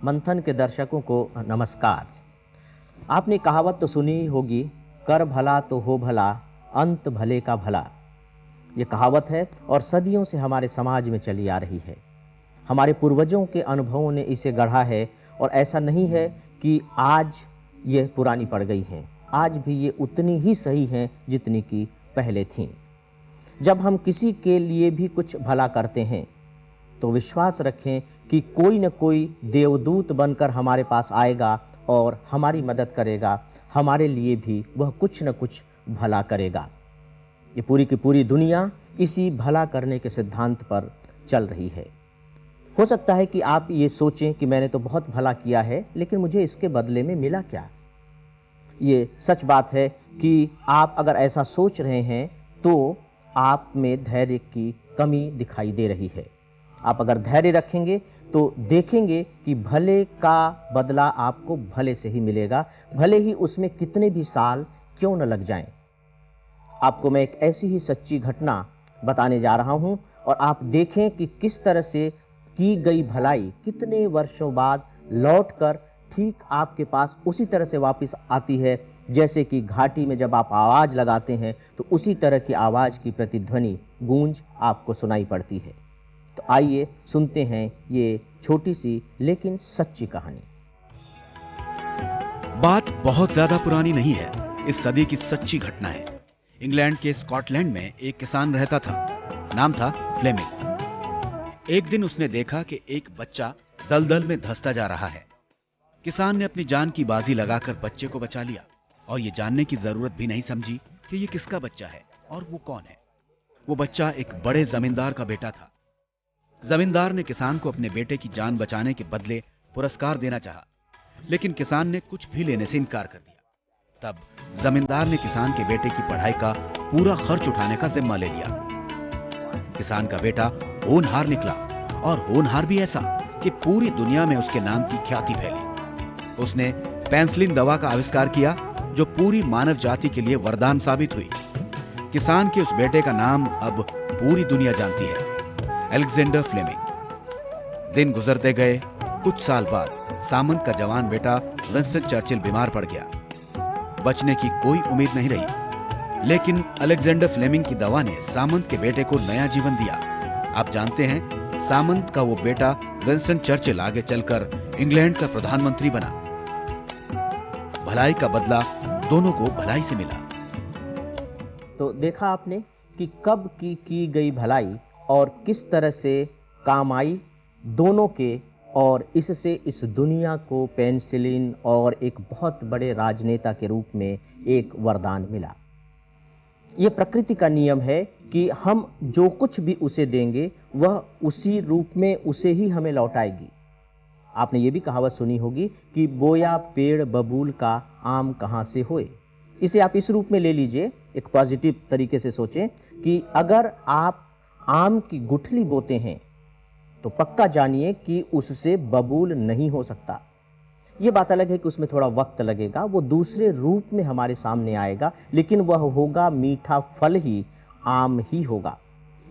मंथन के दर्शकों को नमस्कार। आपने कहावत तो सुनी होगी, कर भला तो हो भला, अंत भले का भला। ये कहावत है और सदियों से हमारे समाज में चली आ रही है। हमारे पूर्वजों के अनुभवों ने इसे गढ़ा है और ऐसा नहीं है कि आज ये पुरानी पड़ गई हैं। आज भी ये उतनी ही सही हैं जितनी कि पहले थीं। जब हम किसी के लिए भी कुछ भला करते हैं तो विश्वास रखें कि कोई न कोई देवदूत बनकर हमारे पास आएगा और हमारी मदद करेगा, हमारे लिए भी वह कुछ न कुछ भला करेगा। ये पूरी की पूरी दुनिया इसी भला करने के सिद्धांत पर चल रही है। हो सकता है कि आप ये सोचें कि मैंने तो बहुत भला किया है, लेकिन मुझे इसके बदले में मिला क्या? ये सच बात है कि आप अगर ऐसा सोच रहे हैं तो आप में धैर्य की कमी दिखाई दे रही है। आप अगर धैर्य रखेंगे तो देखेंगे कि भले का बदला आपको भले से ही मिलेगा, भले ही उसमें कितने भी साल क्यों न लग जाएं। आपको मैं एक ऐसी ही सच्ची घटना बताने जा रहा हूं और आप देखें कि किस तरह से की गई भलाई कितने वर्षों बाद लौटकर ठीक आपके पास उसी तरह से वापस आती है, जैसे कि घाटी में जब आप आवाज लगाते हैं तो उसी तरह की आवाज की प्रतिध्वनि गूंज आपको सुनाई पड़ती है। तो आइए सुनते हैं ये छोटी सी लेकिन सच्ची कहानी। बात बहुत ज्यादा पुरानी नहीं है, इस सदी की सच्ची घटना है। इंग्लैंड के स्कॉटलैंड में एक किसान रहता था, नाम था फ्लेमिंग। एक दिन उसने देखा कि एक बच्चा दलदल में धंसता जा रहा है। किसान ने अपनी जान की बाजी लगाकर बच्चे को बचा लिया और ये जानने की जरूरत भी नहीं समझी कि ये किसका बच्चा है और वो कौन है। वो बच्चा एक बड़े जमींदार का बेटा था। जमींदार ने किसान को अपने बेटे की जान बचाने के बदले पुरस्कार देना चाहा, लेकिन किसान ने कुछ भी लेने से इनकार कर दिया। तब जमींदार ने किसान के बेटे की पढ़ाई का पूरा खर्च उठाने का जिम्मा ले लिया। किसान का बेटा होनहार निकला और होनहार भी ऐसा कि पूरी दुनिया में उसके नाम की ख्याति फैली। उसने पेंसिलिन दवा का आविष्कार किया जो पूरी मानव जाति के लिए वरदान साबित हुई। किसान के उस बेटे का नाम अब पूरी दुनिया जानती है, अलेक्जेंडर फ्लेमिंग। दिन गुजरते गए। कुछ साल बाद सामंत का जवान बेटा विंस्टन चर्चिल बीमार पड़ गया। बचने की कोई उम्मीद नहीं रही, लेकिन अलेक्जेंडर फ्लेमिंग की दवा ने सामंत के बेटे को नया जीवन दिया। आप जानते हैं, सामंत का वो बेटा विंस्टन चर्चिल आगे चलकर इंग्लैंड का प्रधानमंत्री बना। भलाई का बदला दोनों को भलाई से मिला। तो देखा आपने कि कब की गई भलाई और किस तरह से काम आई दोनों के, और इससे इस दुनिया को पेंसिलिन और एक बहुत बड़े राजनेता के रूप में एक वरदान मिला। यह प्रकृति का नियम है कि हम जो कुछ भी उसे देंगे वह उसी रूप में उसे ही हमें लौटाएगी। आपने ये भी कहावत सुनी होगी कि बोया पेड़ बबूल का आम कहां से होए। इसे आप इस रूप में ले लीजिए, एक पॉजिटिव तरीके से सोचें कि अगर आप आम की गुठली बोते हैं तो पक्का जानिए कि उससे बबूल नहीं हो सकता। यह बात अलग है कि उसमें थोड़ा वक्त लगेगा, वो दूसरे रूप में हमारे सामने आएगा, लेकिन वह होगा मीठा फल ही, आम ही होगा।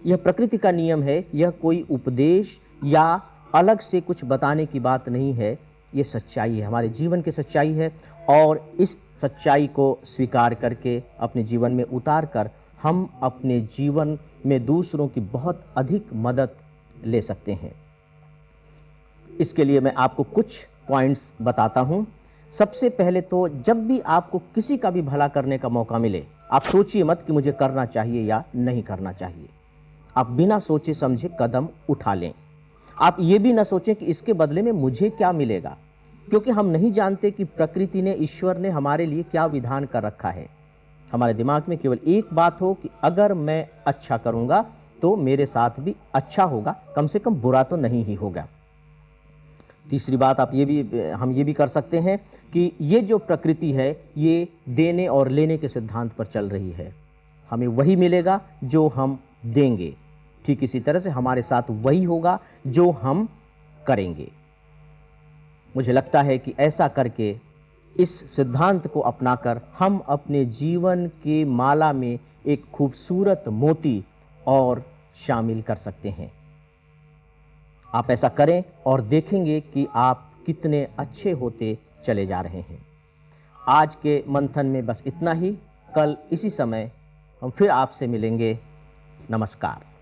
यह प्रकृति का नियम है, यह कोई उपदेश या अलग से कुछ बताने की बात नहीं है। यह सच्चाई है, हमारे जीवन की सच्चाई है, और इस सच्चाई को स्वीकार करके अपने जीवन में उतार कर हम अपने जीवन में दूसरों की बहुत अधिक मदद ले सकते हैं। इसके लिए मैं आपको कुछ पॉइंट्स बताता हूं। सबसे पहले तो जब भी आपको किसी का भी भला करने का मौका मिले, आप सोचिए मत कि मुझे करना चाहिए या नहीं करना चाहिए। आप बिना सोचे समझे कदम उठा लें। आप ये भी ना सोचें कि इसके बदले में मुझे क्या मिलेगा, क्योंकि हम नहीं जानते कि प्रकृति ने, ईश्वर ने हमारे लिए क्या विधान कर रखा है। हमारे दिमाग में केवल एक बात हो कि अगर मैं अच्छा करूंगा तो मेरे साथ भी अच्छा होगा, कम से कम बुरा तो नहीं ही होगा। तीसरी बात हम ये भी कर सकते हैं कि ये जो प्रकृति है ये देने और लेने के सिद्धांत पर चल रही है। हमें वही मिलेगा जो हम देंगे, ठीक इसी तरह से हमारे साथ वही होगा जो हम करेंगे। मुझे लगता है कि ऐसा करके, इस सिद्धांत को अपनाकर हम अपने जीवन के माला में एक खूबसूरत मोती और शामिल कर सकते हैं। आप ऐसा करें और देखेंगे कि आप कितने अच्छे होते चले जा रहे हैं। आज के मंथन में बस इतना ही। कल इसी समय हम फिर आपसे मिलेंगे। नमस्कार।